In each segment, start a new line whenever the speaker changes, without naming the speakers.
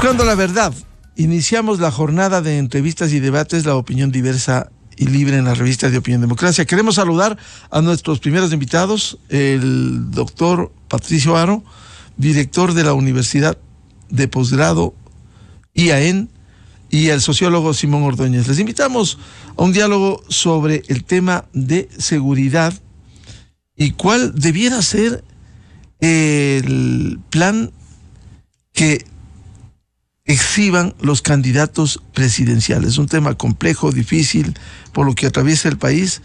Buscando la verdad, iniciamos la jornada de entrevistas y debates, la opinión diversa y libre en la revista de Opinión Democracia. Queremos saludar a nuestros primeros invitados, el doctor Patricio Haro, director de la Universidad de Posgrado IAEN, y el sociólogo Simón Ordóñez. Les invitamos a un diálogo sobre el tema de seguridad y cuál debiera ser el plan que exhiban los candidatos presidenciales. Un tema complejo, difícil, por lo que atraviesa el país,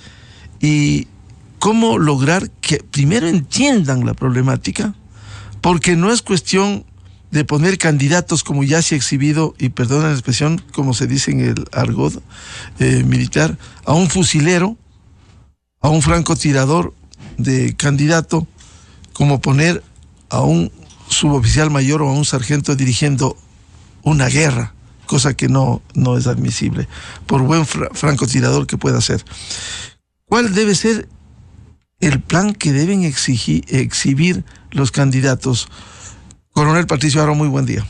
y cómo lograr que primero entiendan la problemática, porque no es cuestión de poner candidatos como ya se ha exhibido, y perdona la expresión, como se dice en el argot militar, a un fusilero, a un francotirador de candidato, como poner a un suboficial mayor o a un sargento dirigiendo una guerra, cosa que no es admisible, por buen francotirador que pueda ser. ¿Cuál debe ser el plan que deben exhibir los candidatos? Coronel Patricio Haro, muy buen día.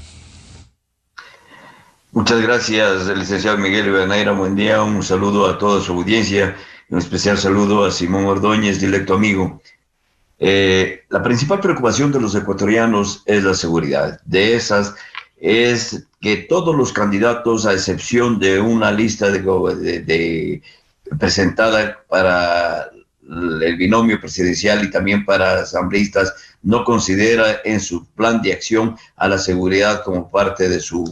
Muchas gracias, licenciado Miguel Ibernaira, buen día, un saludo a toda su audiencia, un especial saludo a Simón Ordóñez, directo amigo. La principal preocupación de los ecuatorianos es la seguridad. De esas es que todos los candidatos, a excepción de una lista presentada para el binomio presidencial y también para asambleístas, no considera en su plan de acción a la seguridad como parte de sus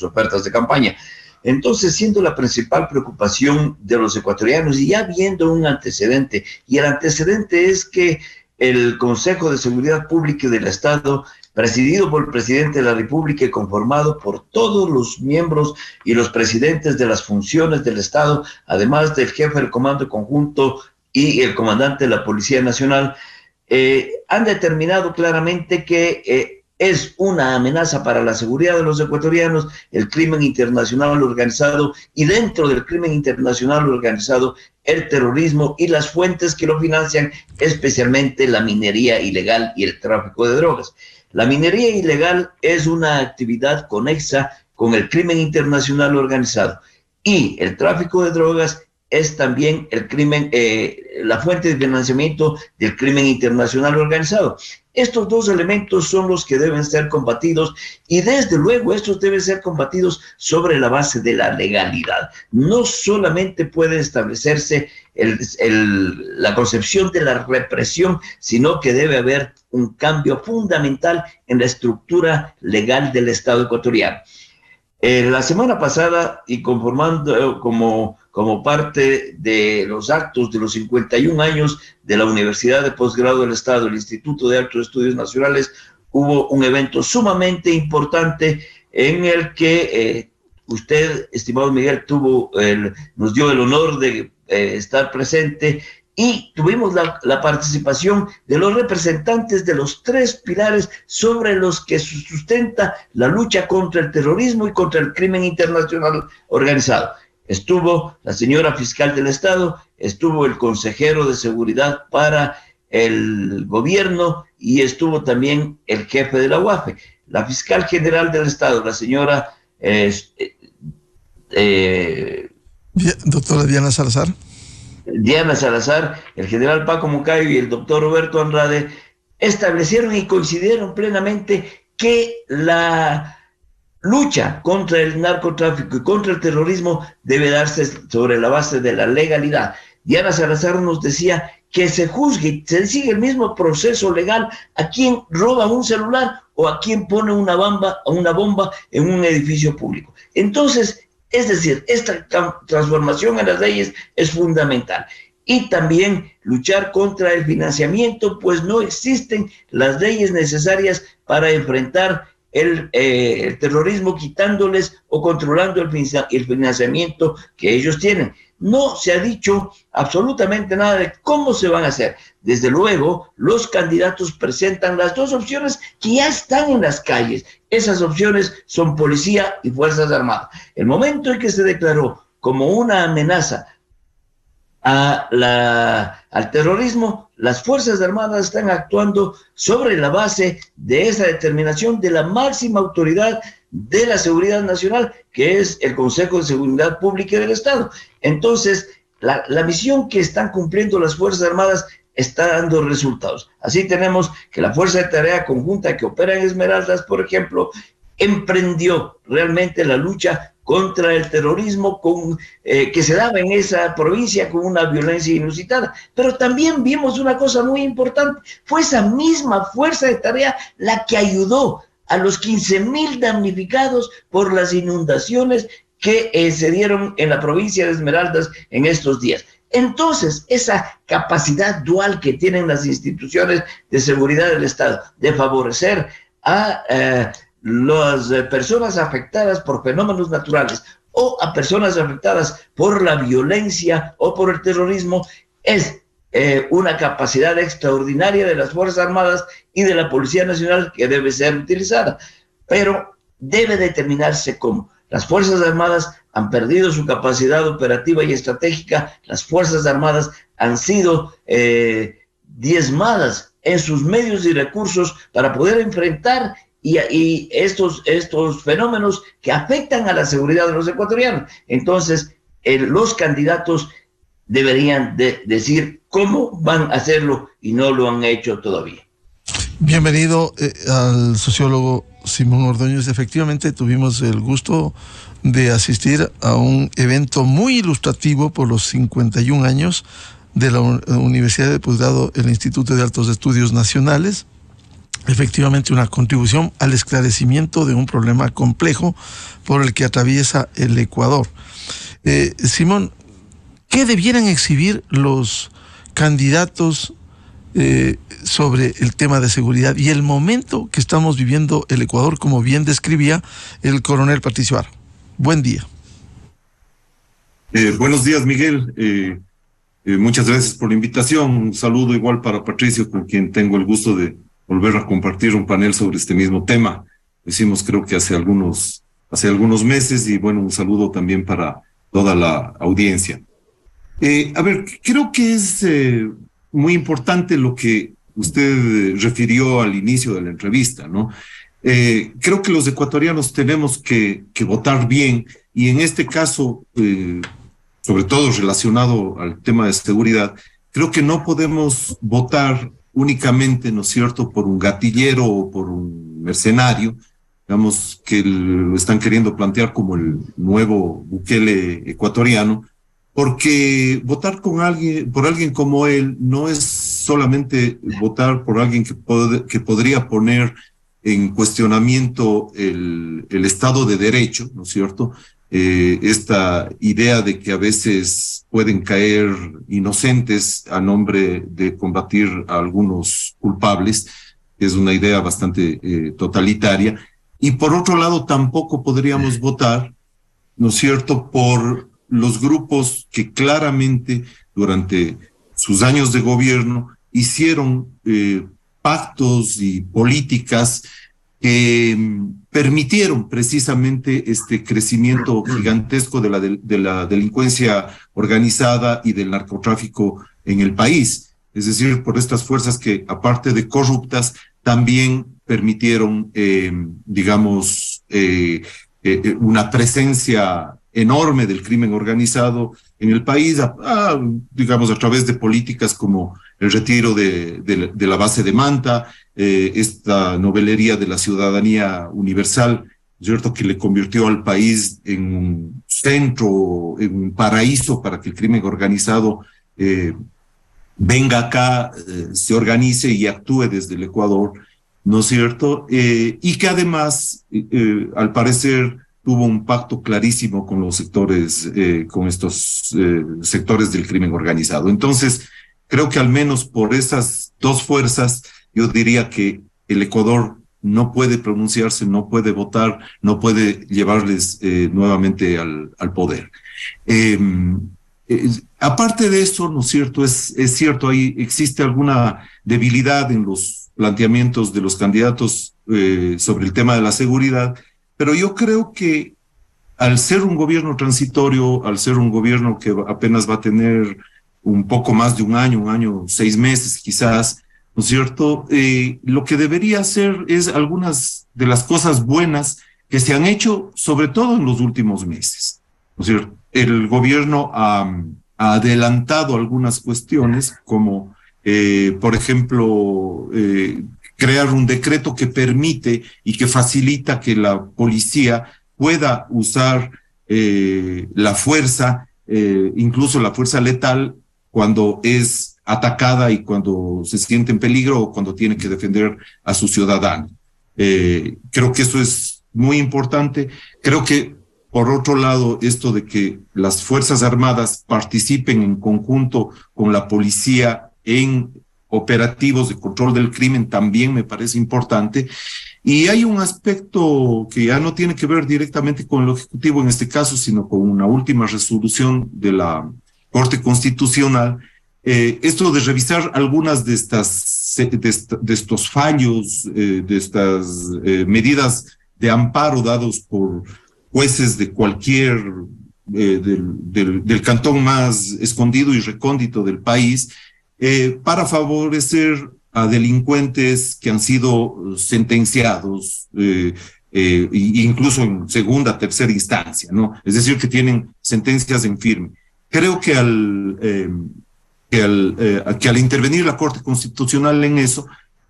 ofertas de campaña. Entonces, siendo la principal preocupación de los ecuatorianos y ya viendo un antecedente, y el antecedente es que el Consejo de Seguridad Pública del Estado, presidido por el presidente de la República y conformado por todos los miembros y los presidentes de las funciones del Estado, además del jefe del Comando Conjunto y el comandante de la Policía Nacional, han determinado claramente que es una amenaza para la seguridad de los ecuatorianos el crimen internacional organizado, y dentro del crimen internacional organizado el terrorismo y las fuentes que lo financian, especialmente la minería ilegal y el tráfico de drogas. La minería ilegal es una actividad conexa con el crimen internacional organizado, y el tráfico de drogas es también el crimen, la fuente de financiamiento del crimen internacional organizado. Estos dos elementos son los que deben ser combatidos, y desde luego estos deben ser combatidos sobre la base de la legalidad. No solamente puede establecerse la concepción de la represión, sino que debe haber un cambio fundamental en la estructura legal del Estado ecuatoriano. La semana pasada, y conformando como parte de los actos de los 51 años de la Universidad de Posgrado del Estado, el Instituto de Altos Estudios Nacionales, hubo un evento sumamente importante en el que usted, estimado Miguel, nos dio el honor de estar presente, y tuvimos la participación de los representantes de los tres pilares sobre los que sustenta la lucha contra el terrorismo y contra el crimen internacional organizado. Estuvo la señora fiscal del Estado, estuvo el consejero de seguridad para el gobierno, y estuvo también el jefe de la UAFE. La fiscal general del Estado, la señora
doctora Diana Salazar,
el general Paco Moncayo y el doctor Roberto Andrade establecieron y coincidieron plenamente que la lucha contra el narcotráfico y contra el terrorismo debe darse sobre la base de la legalidad. Diana Salazar nos decía que se juzgue, se sigue el mismo proceso legal a quien roba un celular o a quien pone una bomba en un edificio público. Entonces, es decir, esta transformación en las leyes es fundamental. Y también luchar contra el financiamiento, pues no existen las leyes necesarias para enfrentar el terrorismo, quitándoles o controlando el financiamiento que ellos tienen. No se ha dicho absolutamente nada de cómo se van a hacer. Desde luego, los candidatos presentan las dos opciones que ya están en las calles. Esas opciones son policía y Fuerzas Armadas. El momento en que se declaró como una amenaza al terrorismo, las Fuerzas Armadas están actuando sobre la base de esa determinación de la máxima autoridad de la seguridad nacional, que es el Consejo de Seguridad Pública del Estado. Entonces, la misión que están cumpliendo las Fuerzas Armadas está dando resultados. Así tenemos que la Fuerza de Tarea Conjunta que opera en Esmeraldas, por ejemplo, emprendió realmente la lucha contra el terrorismo que se daba en esa provincia con una violencia inusitada. Pero también vimos una cosa muy importante, fue esa misma Fuerza de Tarea la que ayudó a los 15,000 damnificados por las inundaciones que se dieron en la provincia de Esmeraldas en estos días. Entonces, esa capacidad dual que tienen las instituciones de seguridad del Estado de favorecer a las personas afectadas por fenómenos naturales o a personas afectadas por la violencia o por el terrorismo es una capacidad extraordinaria de las Fuerzas Armadas y de la Policía Nacional que debe ser utilizada, pero debe determinarse cómo. Las Fuerzas Armadas han perdido su capacidad operativa y estratégica, las Fuerzas Armadas han sido diezmadas en sus medios y recursos para poder enfrentar y estos fenómenos que afectan a la seguridad de los ecuatorianos. Entonces, los candidatos deberían decir cómo van a hacerlo y no lo han hecho todavía.
Bienvenido al sociólogo Simón Ordóñez. Efectivamente, tuvimos el gusto de asistir a un evento muy ilustrativo por los 51 años de la Universidad de Posgrado, el Instituto de Altos Estudios Nacionales. Efectivamente, una contribución al esclarecimiento de un problema complejo por el que atraviesa el Ecuador. Simón, ¿qué debieran exhibir los candidatos sobre el tema de seguridad y el momento que estamos viviendo el Ecuador, como bien describía el coronel Patricio Aro? Buen día.
Buenos días, Miguel. Muchas gracias por la invitación. Un saludo igual para Patricio, con quien tengo el gusto de volver a compartir un panel sobre este mismo tema. Lo hicimos creo que hace algunos meses, y bueno, un saludo también para toda la audiencia. A ver, creo que es muy importante lo que usted refirió al inicio de la entrevista, ¿no? Creo que los ecuatorianos tenemos que votar bien, y en este caso, sobre todo relacionado al tema de seguridad, creo que no podemos votar únicamente, ¿no es cierto?, por un gatillero o por un mercenario, digamos, que lo están queriendo plantear como el nuevo Bukele ecuatoriano, porque votar por alguien como él no es solamente votar por alguien que podría poner en cuestionamiento el Estado de Derecho, ¿no es cierto? Esta idea de que a veces pueden caer inocentes a nombre de combatir a algunos culpables, es una idea bastante totalitaria. Y por otro lado, tampoco podríamos votar, ¿no es cierto?, por los grupos que claramente durante sus años de gobierno hicieron pactos y políticas que permitieron precisamente este crecimiento gigantesco de la delincuencia organizada y del narcotráfico en el país. Es decir, por estas fuerzas que, aparte de corruptas, también permitieron, una presencia enorme del crimen organizado en el país, digamos, a través de políticas como el retiro de la base de Manta, esta novelería de la ciudadanía universal, ¿cierto?, que le convirtió al país en un centro, en un paraíso para que el crimen organizado venga acá, se organice y actúe desde el Ecuador, ¿no es cierto? Y que además, al parecer, tuvo un pacto clarísimo con los sectores, con estos sectores del crimen organizado. Entonces, creo que al menos por esas dos fuerzas, yo diría que el Ecuador no puede pronunciarse, no puede votar, no puede llevarles nuevamente al poder. Aparte de eso, ¿no es cierto? Es cierto, ahí existe alguna debilidad en los planteamientos de los candidatos sobre el tema de la seguridad, pero yo creo que al ser un gobierno transitorio, al ser un gobierno que apenas va a tener un poco más de un año, 6 meses quizás, ¿no es cierto? Lo que debería hacer es algunas de las cosas buenas que se han hecho, sobre todo en los últimos meses, ¿no es cierto? El gobierno ha adelantado algunas cuestiones, como, por ejemplo, crear un decreto que permite y que facilita que la policía pueda usar la fuerza, incluso la fuerza letal, cuando es atacada y cuando se siente en peligro o cuando tiene que defender a su ciudadano. Creo que eso es muy importante. Creo que, por otro lado, esto de que las Fuerzas Armadas participen en conjunto con la policía en operativos de control del crimen también me parece importante. Y hay un aspecto que ya no tiene que ver directamente con el Ejecutivo en este caso, sino con una última resolución de la Corte Constitucional, esto de revisar algunas de estos fallos, de estas medidas de amparo dados por jueces de cualquier, del cantón más escondido y recóndito del país, para favorecer a delincuentes que han sido sentenciados, incluso en segunda, tercera instancia, ¿no? Es decir, que tienen sentencias en firme. Creo que al intervenir la Corte Constitucional en eso,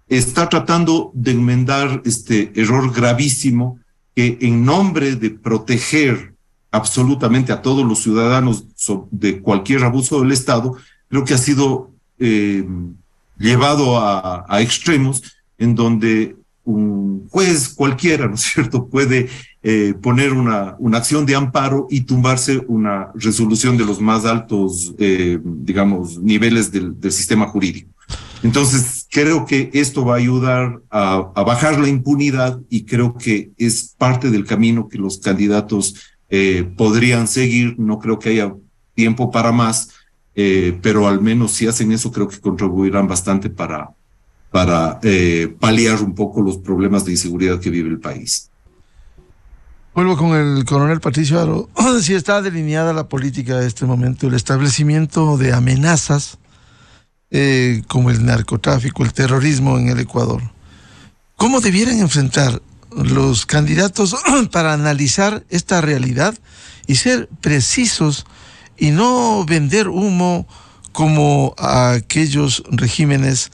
está tratando de enmendar este error gravísimo que, en nombre de proteger absolutamente a todos los ciudadanos de cualquier abuso del Estado, creo que ha sido llevado a extremos en donde un juez cualquiera, ¿no es cierto?, puede poner una acción de amparo y tumbarse una resolución de los más altos, digamos, niveles del sistema jurídico. Entonces, creo que esto va a ayudar a bajar la impunidad y creo que es parte del camino que los candidatos podrían seguir. No creo que haya tiempo para más, pero al menos si hacen eso, creo que contribuirán bastante para paliar un poco los problemas de inseguridad que vive el país.
Vuelvo con el coronel Patricio Aro. Si está delineada la política de este momento, el establecimiento de amenazas como el narcotráfico, el terrorismo en el Ecuador, ¿cómo debieran enfrentar los candidatos para analizar esta realidad y ser precisos y no vender humo como a aquellos regímenes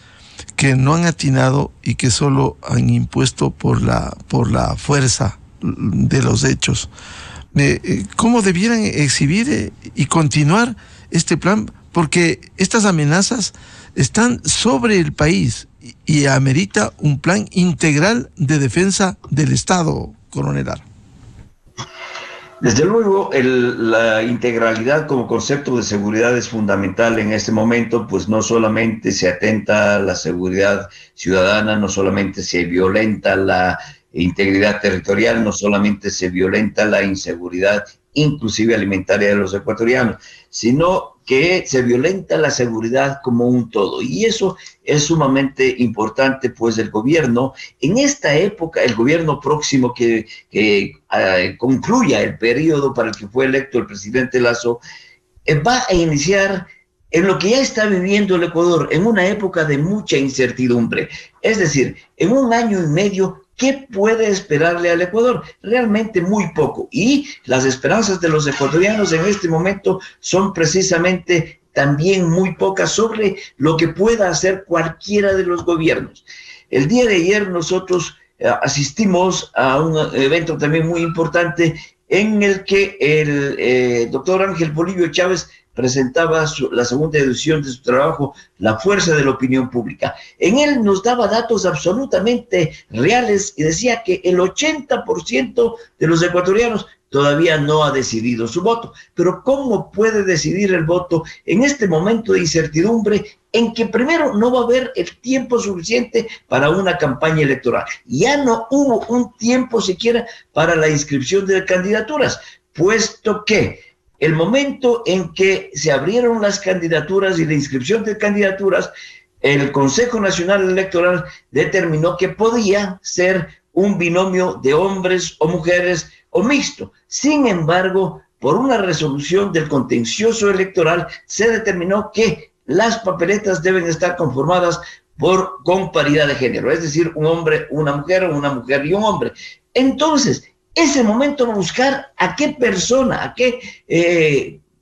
que no han atinado y que solo han impuesto por la fuerza de los hechos? ¿Cómo debieran exhibir y continuar este plan? Porque estas amenazas están sobre el país y amerita un plan integral de defensa del Estado, coronel Aro.
Desde luego, la integralidad como concepto de seguridad es fundamental en este momento, pues no solamente se atenta a la seguridad ciudadana, no solamente se violenta la integridad territorial, no solamente se violenta la inseguridad inclusive alimentaria de los ecuatorianos, sino que se violenta la seguridad como un todo. Y eso es sumamente importante, pues el gobierno, en esta época, el gobierno próximo que concluya el periodo para el que fue electo el presidente Lasso, va a iniciar en lo que ya está viviendo el Ecuador, en una época de mucha incertidumbre. Es decir, en un año y medio, ¿qué puede esperarle al Ecuador? Realmente muy poco. Y las esperanzas de los ecuatorianos en este momento son precisamente también muy pocas sobre lo que pueda hacer cualquiera de los gobiernos. El día de ayer nosotros asistimos a un evento también muy importante en el que el doctor Ángel Polibio Chávez presentaba la segunda edición de su trabajo, La fuerza de la opinión pública. En él nos daba datos absolutamente reales y decía que el 80% de los ecuatorianos todavía no ha decidido su voto. Pero ¿cómo puede decidir el voto en este momento de incertidumbre en que primero no va a haber el tiempo suficiente para una campaña electoral? Ya no hubo un tiempo siquiera para la inscripción de candidaturas, puesto que el momento en que se abrieron las candidaturas y la inscripción de candidaturas, el Consejo Nacional Electoral determinó que podía ser un binomio de hombres o mujeres o mixto. Sin embargo, por una resolución del contencioso electoral, se determinó que las papeletas deben estar conformadas con paridad de género, es decir, un hombre, una mujer, o una mujer y un hombre. Entonces, ese momento buscar a qué persona,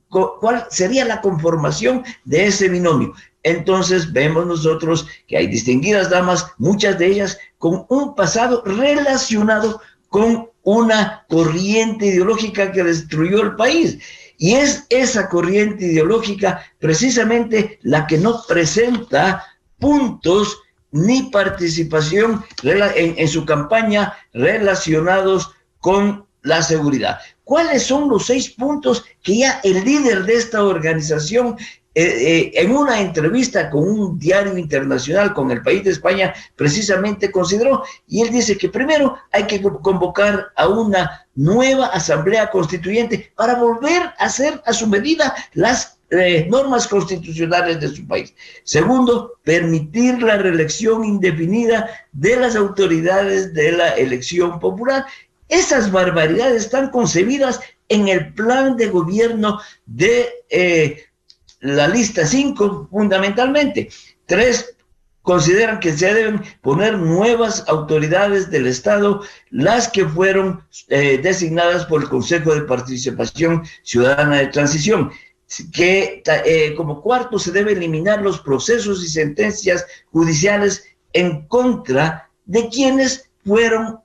cuál sería la conformación de ese binomio. Entonces vemos nosotros que hay distinguidas damas, muchas de ellas con un pasado relacionado con una corriente ideológica que destruyó el país. Y es esa corriente ideológica precisamente la que no presenta puntos ni participación en su campaña relacionados con la seguridad. ¿Cuáles son los 6 puntos que ya el líder de esta organización en una entrevista con un diario internacional, con El País de España, precisamente consideró? Y él dice que primero hay que convocar a una nueva asamblea constituyente para volver a hacer a su medida las normas constitucionales de su país. Segundo, permitir la reelección indefinida de las autoridades de la elección popular. Esas barbaridades están concebidas en el plan de gobierno de la lista 5, fundamentalmente. 3, consideran que se deben poner nuevas autoridades del Estado, las que fueron designadas por el Consejo de Participación Ciudadana de Transición. Que como cuarto se debe eliminar los procesos y sentencias judiciales en contra de quienes fueron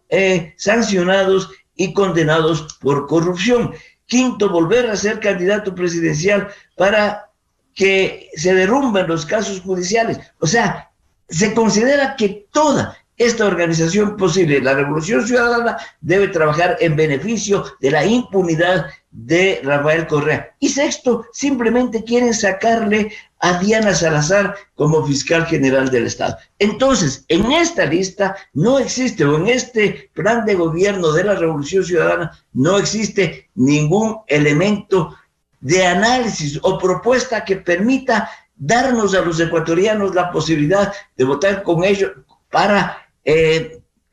sancionados y condenados por corrupción. Quinto, volver a ser candidato presidencial para que se derrumben los casos judiciales. O sea, se considera que toda esta organización posible, la Revolución Ciudadana, debe trabajar en beneficio de la impunidad de Rafael Correa. Y sexto, simplemente quieren sacarle a Diana Salazar como fiscal general del Estado. Entonces, en esta lista no existe, o en este plan de gobierno de la Revolución Ciudadana, no existe ningún elemento de análisis o propuesta que permita darnos a los ecuatorianos la posibilidad de votar con ellos para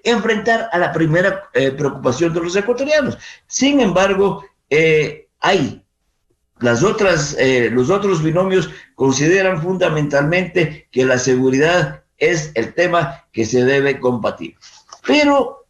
enfrentar a la primera preocupación de los ecuatorianos. Sin embargo, hay los otros binomios consideran fundamentalmente que la seguridad es el tema que se debe combatir. Pero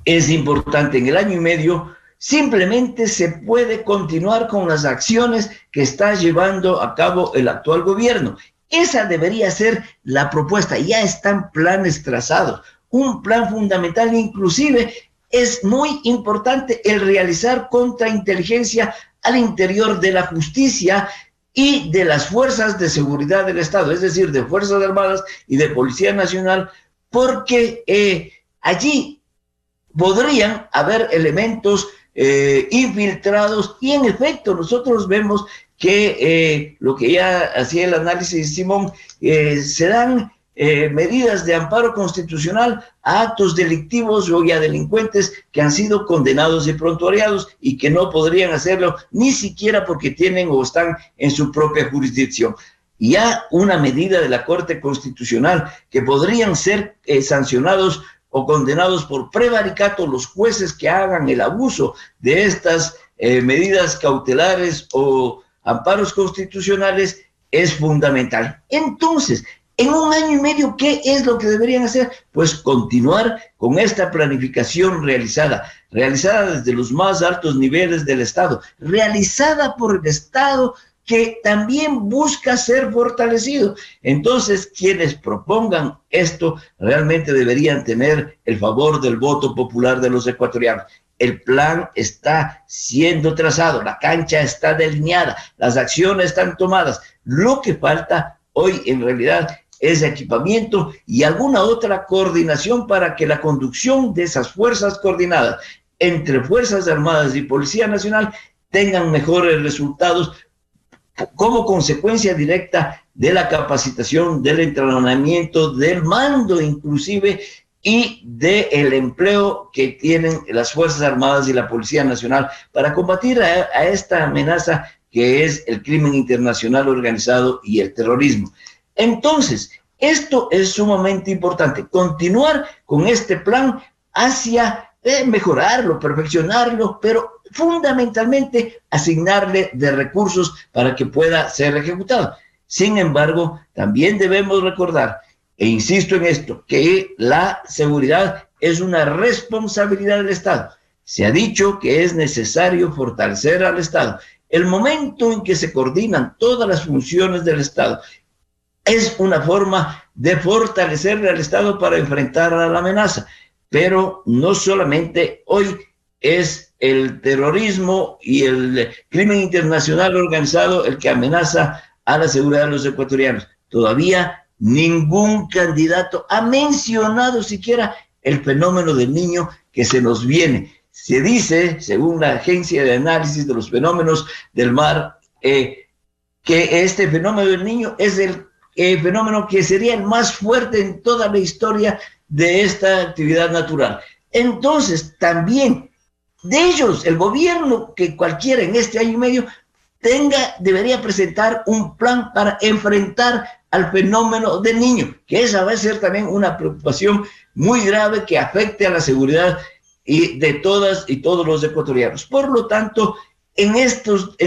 es importante, en el año y medio simplemente se puede continuar con las acciones que está llevando a cabo el actual gobierno. Esa debería ser la propuesta. Ya están planes trazados. Un plan fundamental, inclusive, es muy importante el realizar contrainteligencia al interior de la justicia y de las fuerzas de seguridad del Estado, es decir, de Fuerzas Armadas y de Policía Nacional, porque allí podrían haber elementos infiltrados, y en efecto nosotros vemos que lo que ya hacía el análisis Simón, se dan medidas de amparo constitucional a actos delictivos o a delincuentes que han sido condenados y prontuariados y que no podrían hacerlo ni siquiera porque tienen o están en su propia jurisdicción. Ya una medida de la Corte Constitucional que podrían ser sancionados o condenados por prevaricato los jueces que hagan el abuso de estas medidas cautelares o amparos constitucionales es fundamental. Entonces, en un año y medio, ¿qué es lo que deberían hacer? Pues continuar con esta planificación realizada desde los más altos niveles del Estado, realizada por el Estado, que también busca ser fortalecido. Entonces, quienes propongan esto realmente deberían tener el favor del voto popular de los ecuatorianos. El plan está siendo trazado, la cancha está delineada, las acciones están tomadas. Lo que falta hoy en realidad es equipamiento y alguna otra coordinación para que la conducción de esas fuerzas coordinadas entre Fuerzas Armadas y Policía Nacional tengan mejores resultados como consecuencia directa de la capacitación, del entrenamiento, del mando inclusive, y del empleo que tienen las Fuerzas Armadas y la Policía Nacional para combatir a esta amenaza que es el crimen internacional organizado y el terrorismo. Entonces, esto es sumamente importante, continuar con este plan hacia mejorarlo, perfeccionarlo, pero fundamentalmente asignarle de recursos para que pueda ser ejecutado. Sin embargo, también debemos recordar, e insisto en esto, que la seguridad es una responsabilidad del Estado. Se ha dicho que es necesario fortalecer al Estado. El momento en que se coordinan todas las funciones del Estado es una forma de fortalecer al Estado para enfrentar a la amenaza. Pero no solamente hoy es el terrorismo y el crimen internacional organizado el que amenaza a la seguridad de los ecuatorianos. Todavía ningún candidato ha mencionado siquiera el fenómeno del niño que se nos viene. Se dice, según la Agencia de Análisis de los Fenómenos del Mar, que este fenómeno del niño es el fenómeno que sería el más fuerte en toda la historia de esta actividad natural. Entonces, también de ellos, el gobierno que cualquiera en este año y medio debería presentar un plan para enfrentar al fenómeno del niño, que esa va a ser también una preocupación muy grave que afecte a la seguridad de todas y todos los ecuatorianos. Por lo tanto, en estos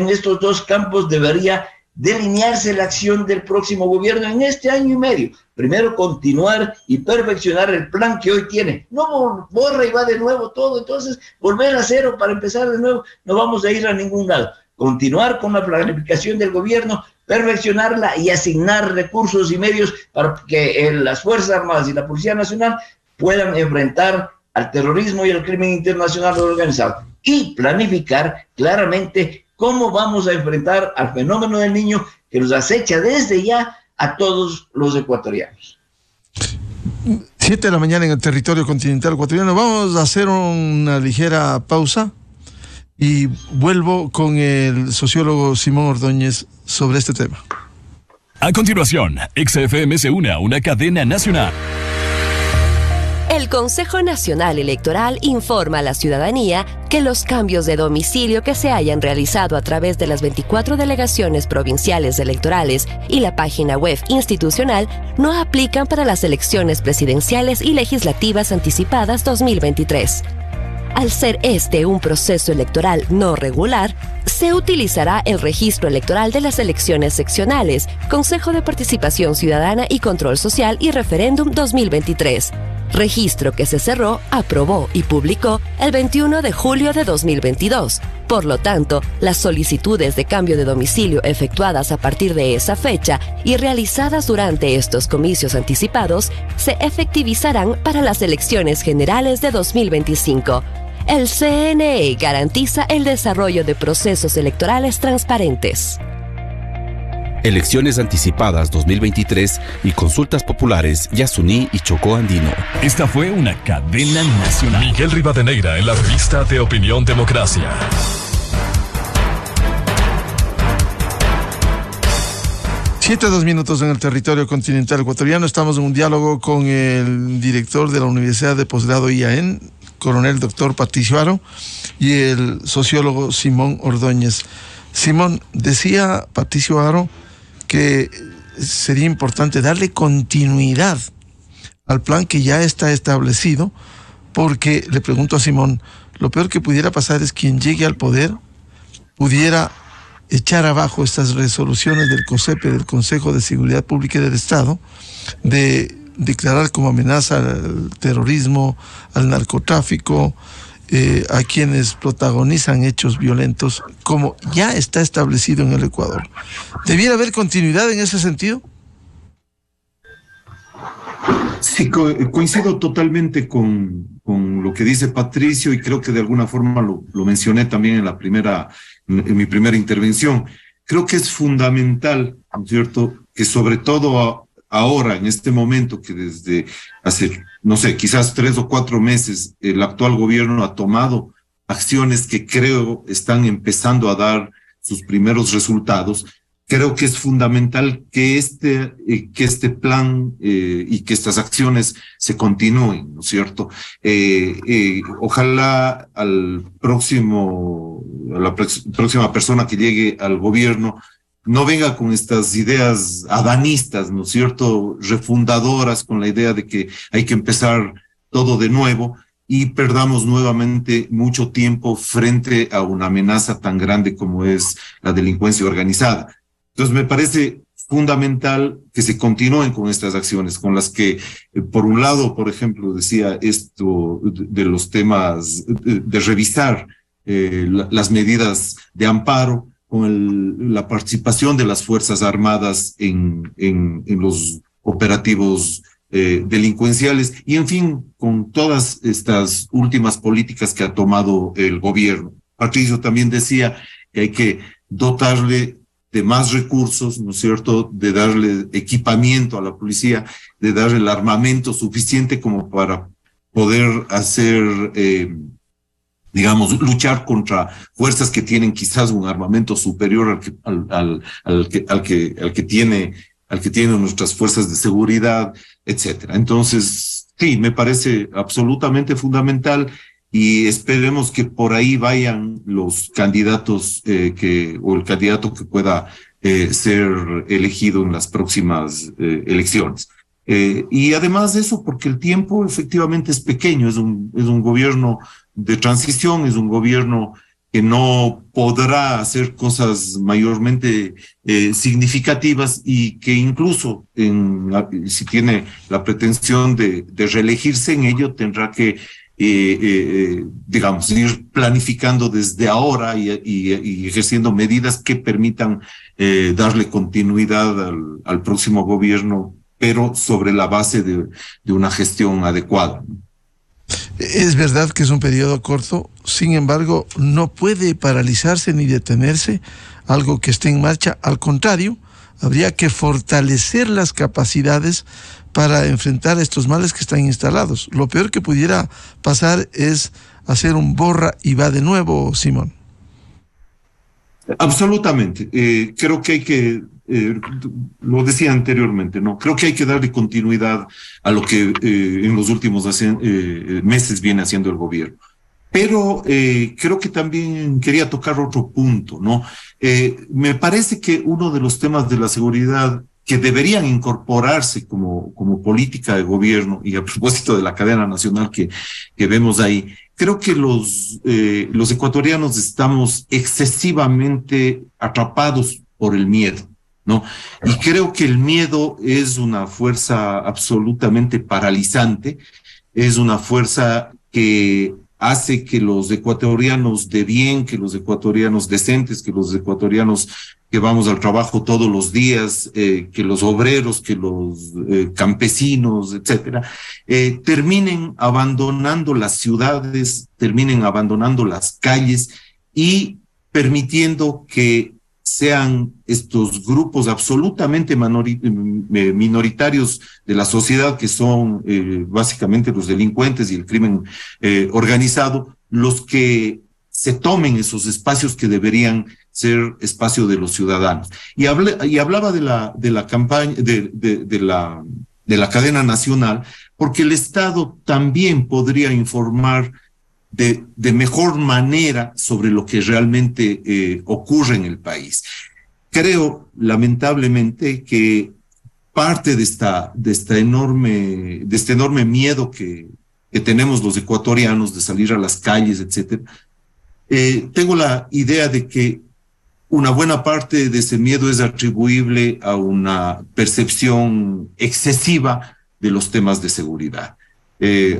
dos campos debería delinearse la acción del próximo gobierno en este año y medio. Primero, continuar y perfeccionar el plan que hoy tiene. No borra y va de nuevo todo, entonces volver a cero para empezar de nuevo, no vamos a ir a ningún lado. Continuar con la planificación del gobierno, perfeccionarla y asignar recursos y medios para que las Fuerzas Armadas y la Policía Nacional puedan enfrentar al terrorismo y al crimen internacional organizado. Y planificar claramente cómo vamos a enfrentar al fenómeno del niño que nos acecha desde ya a todos los ecuatorianos.
7 de la mañana en el territorio continental ecuatoriano. Vamos a hacer una ligera pausa y vuelvo con el sociólogo Simón Ordóñez sobre este tema.
A continuación, XFM se une a una cadena nacional.
El Consejo Nacional Electoral informa a la ciudadanía que los cambios de domicilio que se hayan realizado a través de las 24 delegaciones provinciales electorales y la página web institucional no aplican para las elecciones presidenciales y legislativas anticipadas 2023. Al ser este un proceso electoral no regular, se utilizará el registro electoral de las elecciones seccionales, Consejo de Participación Ciudadana y Control Social y Referéndum 2023. Registro que se cerró, aprobó y publicó el 21 de julio de 2022. Por lo tanto, las solicitudes de cambio de domicilio efectuadas a partir de esa fecha y realizadas durante estos comicios anticipados se efectivizarán para las elecciones generales de 2025. El CNE garantiza el desarrollo de procesos electorales transparentes.
Elecciones anticipadas 2023 y consultas populares Yasuní y Chocó Andino.
Esta fue una cadena nacional. Miguel Rivadeneira en la revista de Opinión Democracia.
7:02 en el territorio continental ecuatoriano. Estamos en un diálogo con el director de la Universidad de Posgrado IAEN, coronel doctor Patricio Haro, y el sociólogo Simón Ordóñez. Simón, decía Patricio Haro que sería importante darle continuidad al plan que ya está establecido, porque, le pregunto a Simón, lo peor que pudiera pasar es quien llegue al poder pudiera echar abajo estas resoluciones del COSEPE, del Consejo de Seguridad Pública y del Estado, de declarar como amenaza al terrorismo, al narcotráfico, a quienes protagonizan hechos violentos, como ya está establecido en el Ecuador. ¿Debiera haber continuidad en ese sentido?
Sí, coincido totalmente con lo que dice Patricio, y creo que de alguna forma lo mencioné también en mi primera intervención. Creo que es fundamental, ¿no es cierto?, que sobre todo ahora, en este momento, que desde hace, no sé, quizás 3 o 4 meses, el actual gobierno ha tomado acciones que creo están empezando a dar sus primeros resultados. Creo que es fundamental que este plan y que estas acciones se continúen, ¿no es cierto? Ojalá a la próxima persona que llegue al gobierno no venga con estas ideas adanistas, ¿no es cierto?, refundadoras, con la idea de que hay que empezar todo de nuevo, y perdamos nuevamente mucho tiempo frente a una amenaza tan grande como es la delincuencia organizada. Entonces me parece fundamental que se continúen con estas acciones, con las que, por un lado, por ejemplo, decía esto de los temas de revisar las medidas de amparo, con la participación de las Fuerzas Armadas en los operativos delincuenciales y, en fin, con todas estas últimas políticas que ha tomado el gobierno. Patricio también decía que hay que dotarle de más recursos, ¿no es cierto?, de darle equipamiento a la policía, de darle el armamento suficiente como para poder hacer, digamos, luchar contra fuerzas que tienen quizás un armamento superior al que tienen nuestras fuerzas de seguridad, etcétera. Entonces, sí, me parece absolutamente fundamental y esperemos que por ahí vayan los candidatos o el candidato que pueda ser elegido en las próximas elecciones. Y además de eso, porque el tiempo efectivamente es pequeño, es un gobierno de transición, es un gobierno que no podrá hacer cosas mayormente significativas y que incluso si tiene la pretensión de reelegirse en ello, tendrá que, digamos, ir planificando desde ahora y ejerciendo medidas que permitan darle continuidad al próximo gobierno, pero sobre la base de una gestión adecuada.
Es verdad que es un periodo corto, sin embargo, no puede paralizarse ni detenerse algo que esté en marcha. Al contrario, habría que fortalecer las capacidades para enfrentar estos males que están instalados. Lo peor que pudiera pasar es hacer un borra y va de nuevo, Simón.
Absolutamente. Creo que hay que, lo decía anteriormente, ¿no? Creo que hay que darle continuidad a lo que en los últimos meses viene haciendo el gobierno. Pero creo que también quería tocar otro punto, ¿no? Me parece que uno de los temas de la seguridad que deberían incorporarse como política de gobierno, y a propósito de la cadena nacional que vemos ahí, creo que los ecuatorianos estamos excesivamente atrapados por el miedo, ¿no? Y creo que el miedo es una fuerza absolutamente paralizante, es una fuerza que hace que los ecuatorianos de bien, que los ecuatorianos decentes, que los ecuatorianos que vamos al trabajo todos los días, que los obreros, que los campesinos, etcétera, terminen abandonando las ciudades, terminen abandonando las calles y permitiendo que sean estos grupos absolutamente minoritarios de la sociedad, que son básicamente los delincuentes y el crimen organizado, los que se tomen esos espacios que deberían ser espacio de los ciudadanos. Y hablaba de la campaña, de la cadena nacional, porque el Estado también podría informar de mejor manera sobre lo que realmente ocurre en el país. Creo, lamentablemente, que parte de este enorme miedo que tenemos los ecuatorianos de salir a las calles, etcétera, tengo la idea de que una buena parte de ese miedo es atribuible a una percepción excesiva de los temas de seguridad.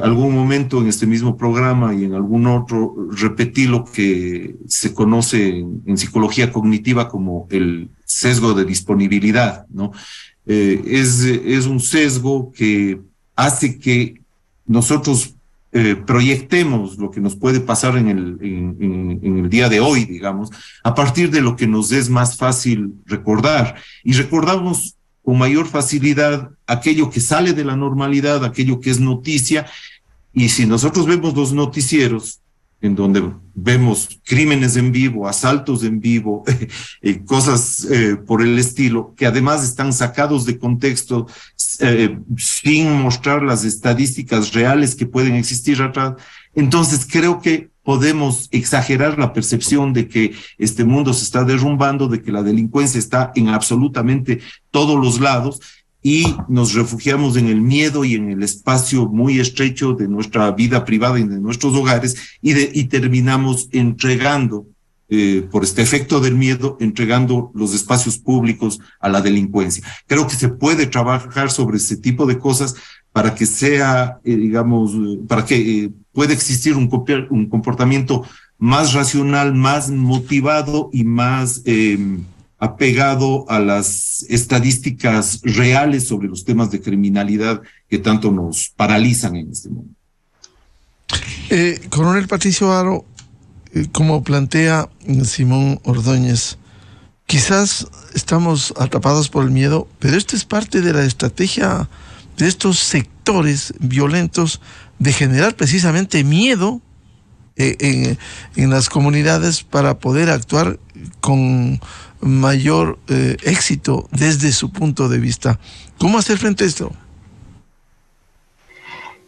Algún momento en este mismo programa y en algún otro repetí lo que se conoce en psicología cognitiva como el sesgo de disponibilidad, ¿no? Es un sesgo que hace que nosotros proyectemos lo que nos puede pasar en el día de hoy, digamos, a partir de lo que nos es más fácil recordar, y recordamos con mayor facilidad aquello que sale de la normalidad, aquello que es noticia. Y si nosotros vemos los noticieros, en donde vemos crímenes en vivo, asaltos en vivo, cosas por el estilo, que además están sacados de contexto, sin mostrar las estadísticas reales que pueden existir atrás, entonces creo que podemos exagerar la percepción de que este mundo se está derrumbando, de que la delincuencia está en absolutamente todos los lados, y nos refugiamos en el miedo y en el espacio muy estrecho de nuestra vida privada y de nuestros hogares, y terminamos entregando, por este efecto del miedo, entregando los espacios públicos a la delincuencia. Creo que se puede trabajar sobre ese tipo de cosas para que sea, para que pueda existir un comportamiento más racional, más motivado y más apegado a las estadísticas reales sobre los temas de criminalidad que tanto nos paralizan en este momento.
Coronel Patricio Haro, como plantea Simón Ordóñez, quizás estamos atrapados por el miedo, pero esto es parte de la estrategia de estos sectores violentos de generar precisamente miedo en las comunidades para poder actuar con mayor éxito desde su punto de vista. ¿Cómo hacer frente a esto?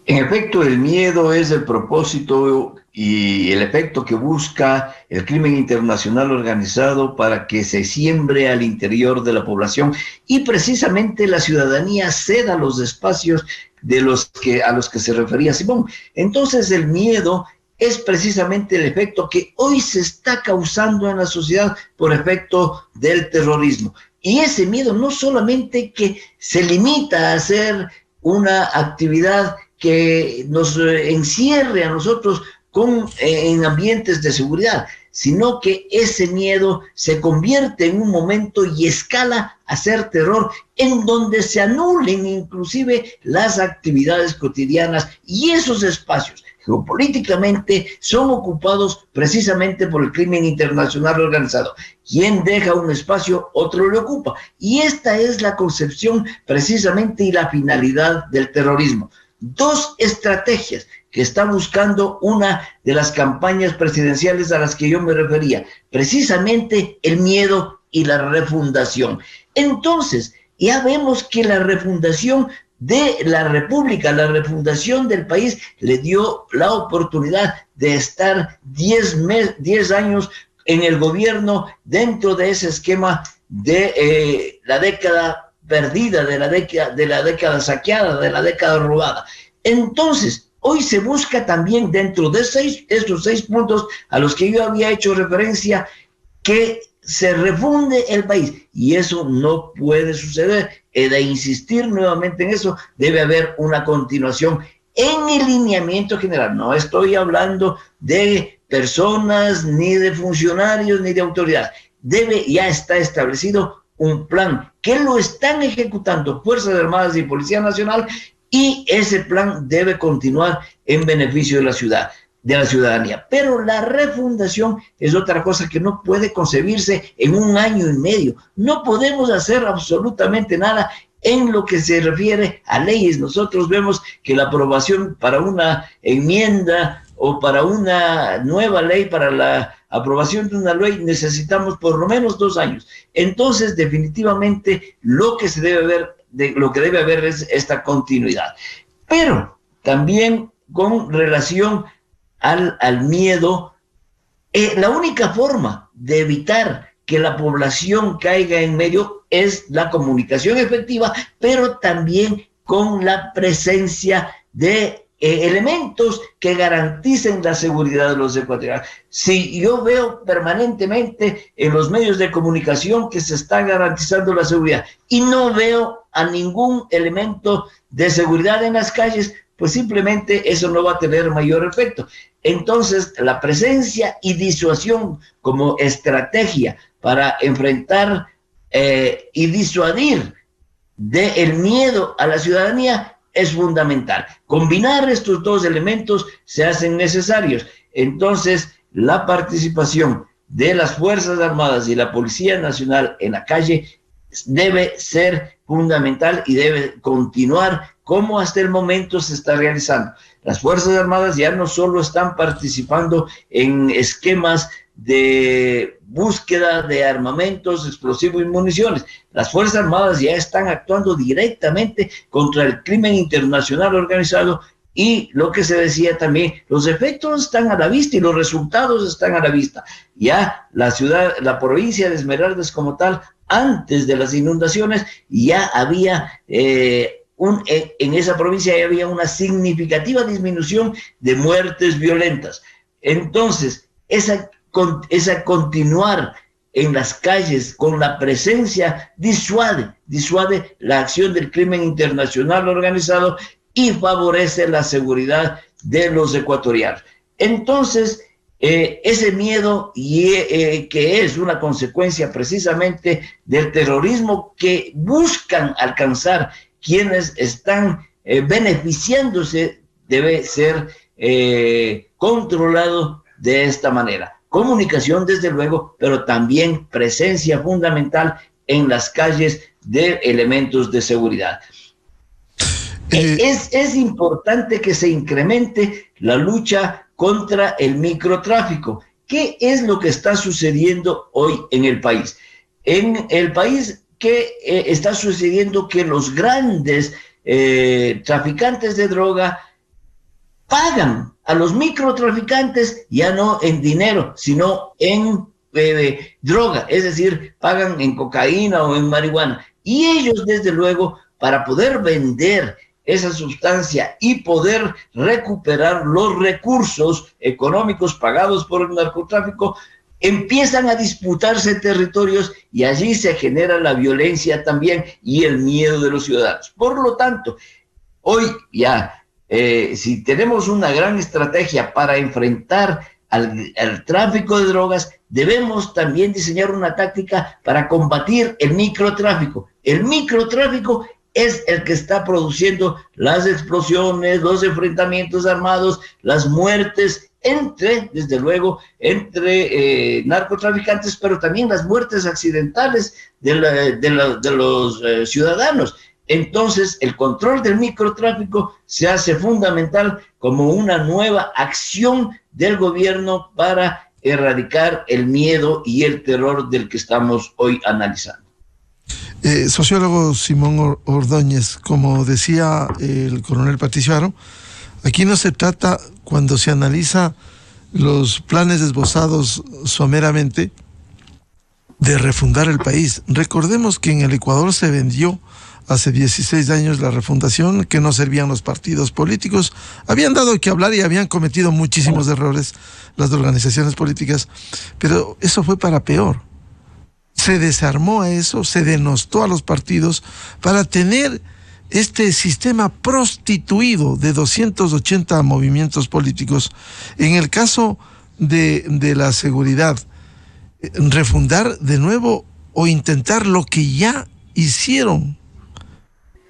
En efecto, el miedo es el propósito y el efecto que busca el crimen internacional organizado para que se siembre al interior de la población y precisamente la ciudadanía ceda los espacios a los que se refería Simón. Entonces el miedo es precisamente el efecto que hoy se está causando en la sociedad por efecto del terrorismo. Y ese miedo no solamente que se limita a hacer una actividad que nos encierre a nosotros en ambientes de seguridad, sino que ese miedo se convierte en un momento y escala a ser terror, en donde se anulen inclusive las actividades cotidianas, y esos espacios geopolíticamente son ocupados precisamente por el crimen internacional organizado. Quien deja un espacio, otro lo ocupa, y esta es la concepción precisamente y la finalidad del terrorismo. Dos estrategias que está buscando una de las campañas presidenciales a las que yo me refería, precisamente el miedo y la refundación. Entonces, ya vemos que la refundación de la República, la refundación del país, le dio la oportunidad de estar 10 años en el gobierno dentro de ese esquema de la década perdida, de la década saqueada, de la década robada. Entonces, hoy se busca también dentro de estos 6 puntos a los que yo había hecho referencia, que se refunde el país, y eso no puede suceder. He de insistir nuevamente en eso. Debe haber una continuación en el lineamiento general. No estoy hablando de personas, ni de funcionarios, ni de autoridades. Ya está establecido un plan que lo están ejecutando Fuerzas Armadas y Policía Nacional, y ese plan debe continuar en beneficio de la ciudadanía. Pero la refundación es otra cosa que no puede concebirse en 1 año y medio. No podemos hacer absolutamente nada en lo que se refiere a leyes. Nosotros vemos que la aprobación para una enmienda o para una nueva ley, para la aprobación de una ley, necesitamos por lo menos 2 años. Entonces, definitivamente, lo que debe haber es esta continuidad. Pero también con relación al miedo, la única forma de evitar que la población caiga en medio es la comunicación efectiva, pero también con la presencia de elementos que garanticen la seguridad de los ecuatorianos. Si yo veo permanentemente en los medios de comunicación que se está garantizando la seguridad y no veo a ningún elemento de seguridad en las calles, pues simplemente eso no va a tener mayor efecto. Entonces, la presencia y disuasión como estrategia para enfrentar y disuadir del miedo a la ciudadanía es fundamental. Combinar estos 2 elementos se hacen necesarios. Entonces, la participación de las Fuerzas Armadas y la Policía Nacional en la calle debe ser fundamental y debe continuar como hasta el momento se está realizando. Las Fuerzas Armadas ya no solo están participando en esquemas de búsqueda de armamentos, explosivos y municiones. Las Fuerzas Armadas ya están actuando directamente contra el crimen internacional organizado, y lo que se decía también, los efectos están a la vista y los resultados están a la vista. Ya la provincia de Esmeraldas como tal antes de las inundaciones ya había en esa provincia ya había una significativa disminución de muertes violentas. Entonces, esa continuar en las calles con la presencia disuade la acción del crimen internacional organizado y favorece la seguridad de los ecuatorianos. Entonces, ese miedo que es una consecuencia precisamente del terrorismo que buscan alcanzar quienes están beneficiándose, debe ser controlado de esta manera. Comunicación, desde luego, pero también presencia fundamental en las calles de elementos de seguridad. Es importante que se incremente la lucha contra el microtráfico. ¿Qué es lo que está sucediendo hoy en el país? En el país, ¿qué está sucediendo? Que los grandes traficantes de droga pagan a los microtraficantes ya no en dinero, sino en droga, es decir, pagan en cocaína o en marihuana. Y ellos, desde luego, para poder vender esa sustancia y poder recuperar los recursos económicos pagados por el narcotráfico, empiezan a disputarse territorios y allí se genera la violencia también y el miedo de los ciudadanos. Por lo tanto, hoy ya, si tenemos una gran estrategia para enfrentar al tráfico de drogas, debemos también diseñar una táctica para combatir el microtráfico. El microtráfico es el que está produciendo las explosiones, los enfrentamientos armados, las muertes desde luego, entre narcotraficantes, pero también las muertes accidentales de los ciudadanos. Entonces, el control del microtráfico se hace fundamental como una nueva acción del gobierno para erradicar el miedo y el terror del que estamos hoy analizando.
Sociólogo Simón Ordóñez, como decía el coronel Patricio Aro, aquí no se trata, cuando se analiza los planes esbozados someramente, de refundar el país. Recordemos que en el Ecuador se vendió hace 16 años la refundación, que no servían los partidos políticos, habían dado que hablar y habían cometido muchísimos errores las organizaciones políticas, pero eso fue para peor. Se desarmó a eso, se denostó a los partidos para tener este sistema prostituido de 280 movimientos políticos. En el caso de la seguridad, refundar de nuevo o intentar lo que ya hicieron,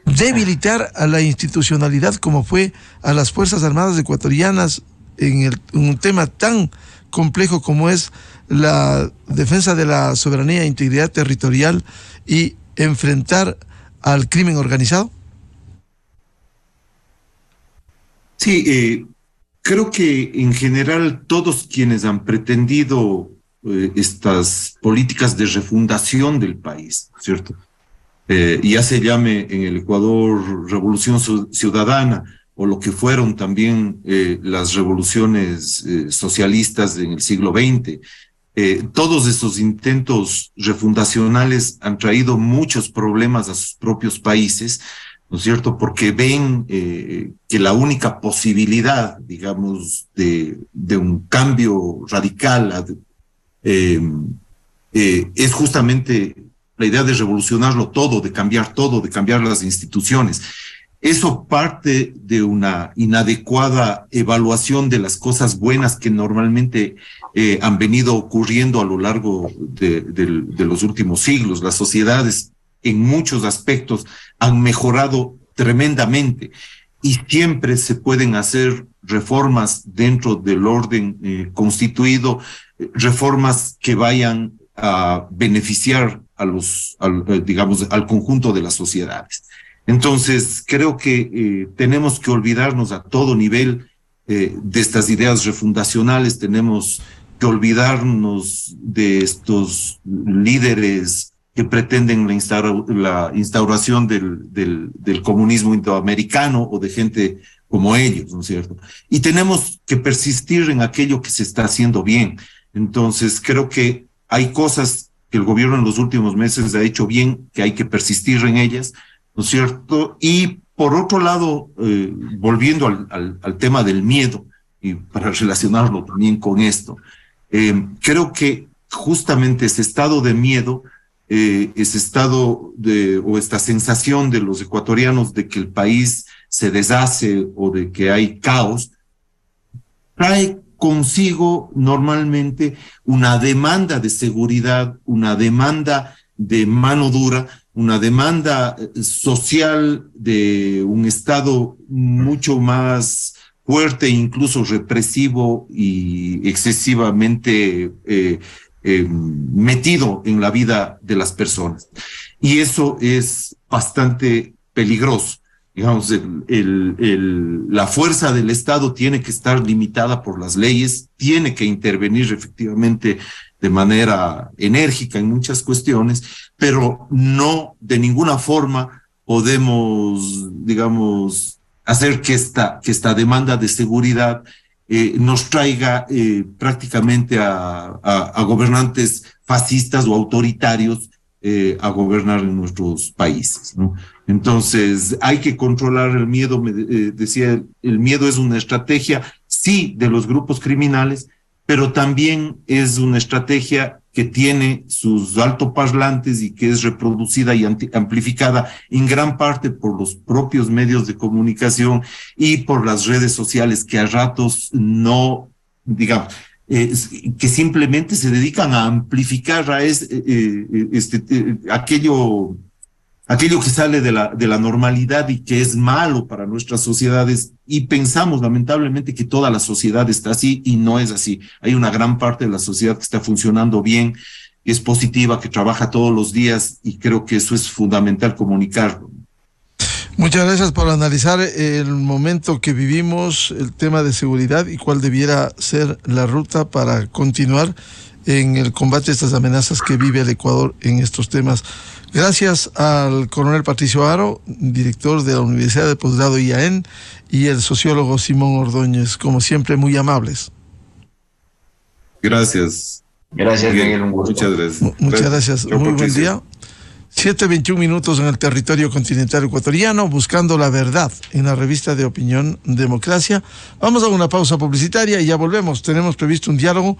debilitar a la institucionalidad como fue a las Fuerzas Armadas ecuatorianas en un tema tan complejo como es la defensa de la soberanía e integridad territorial y enfrentar al crimen organizado?
Sí, creo que en general todos quienes han pretendido estas políticas de refundación del país, ¿cierto? Ya se llame en el Ecuador Revolución Ciudadana o lo que fueron también las revoluciones socialistas en el siglo XX. Todos estos intentos refundacionales han traído muchos problemas a sus propios países, ¿no es cierto? Porque ven que la única posibilidad, digamos, de un cambio radical es justamente la idea de revolucionarlo todo, de cambiar las instituciones. Eso parte de una inadecuada evaluación de las cosas buenas que normalmente han venido ocurriendo a lo largo de los últimos siglos. Las sociedades en muchos aspectos han mejorado tremendamente y siempre se pueden hacer reformas dentro del orden constituido, reformas que vayan a beneficiar al conjunto de las sociedades. Entonces, creo que tenemos que olvidarnos a todo nivel de estas ideas refundacionales, tenemos que olvidarnos de estos líderes que pretenden la instauración del comunismo indoamericano o de gente como ellos, ¿no es cierto? Y tenemos que persistir en aquello que se está haciendo bien. Entonces, creo que hay cosas que el gobierno en los últimos meses ha hecho bien, que hay que persistir en ellas, ¿no es cierto? Y por otro lado, volviendo al tema del miedo, y para relacionarlo también con esto, creo que justamente ese estado de miedo, ese estado o esta sensación de los ecuatorianos de que el país se deshace o de que hay caos, trae consigo normalmente una demanda de seguridad, una demanda de mano dura, una demanda social de un Estado mucho más fuerte, incluso represivo y excesivamente metido en la vida de las personas. Y eso es bastante peligroso. Digamos, la fuerza del Estado tiene que estar limitada por las leyes, tiene que intervenir efectivamente de manera enérgica en muchas cuestiones, pero no de ninguna forma podemos, digamos, hacer que esta demanda de seguridad nos traiga prácticamente a gobernantes fascistas o autoritarios a gobernar en nuestros países, ¿no? Entonces, hay que controlar el miedo. Me decía, el miedo es una estrategia, sí, de los grupos criminales, pero también es una estrategia que tiene sus altoparlantes y que es reproducida y amplificada en gran parte por los propios medios de comunicación y por las redes sociales que a ratos no, digamos, que simplemente se dedican a amplificar a aquello que sale de la normalidad y que es malo para nuestras sociedades, y pensamos lamentablemente que toda la sociedad está así, y no es así. Hay una gran parte de la sociedad que está funcionando bien, que es positiva, que trabaja todos los días, y creo que eso es fundamental comunicarlo.
Muchas gracias por analizar el momento que vivimos, el tema de seguridad y cuál debiera ser la ruta para continuar en el combate a estas amenazas que vive el Ecuador en estos temas. Gracias al coronel Patricio Haro, director de la Universidad de Posgrado IAEN, y el sociólogo Simón Ordóñez, como siempre, muy amables.
Gracias.
Gracias, Miguel, un gusto.
Muchas gracias.
Muchas gracias. Muy buen día. 7:21 en el territorio continental ecuatoriano, buscando la verdad en la revista de opinión Democracia. Vamos a una pausa publicitaria y ya volvemos. Tenemos previsto un diálogo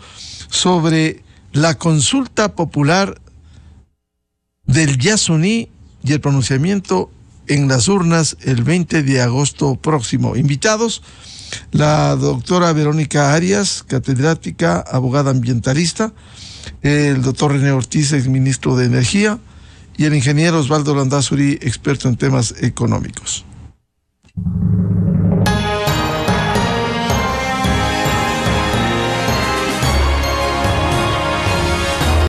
sobre la consulta popular del Yasuní y el pronunciamiento en las urnas el 20 de agosto próximo. Invitados, la doctora Verónica Arias, catedrática, abogada ambientalista, el doctor René Ortiz, exministro de Energía, y el ingeniero Osvaldo Landázuri, experto en temas económicos.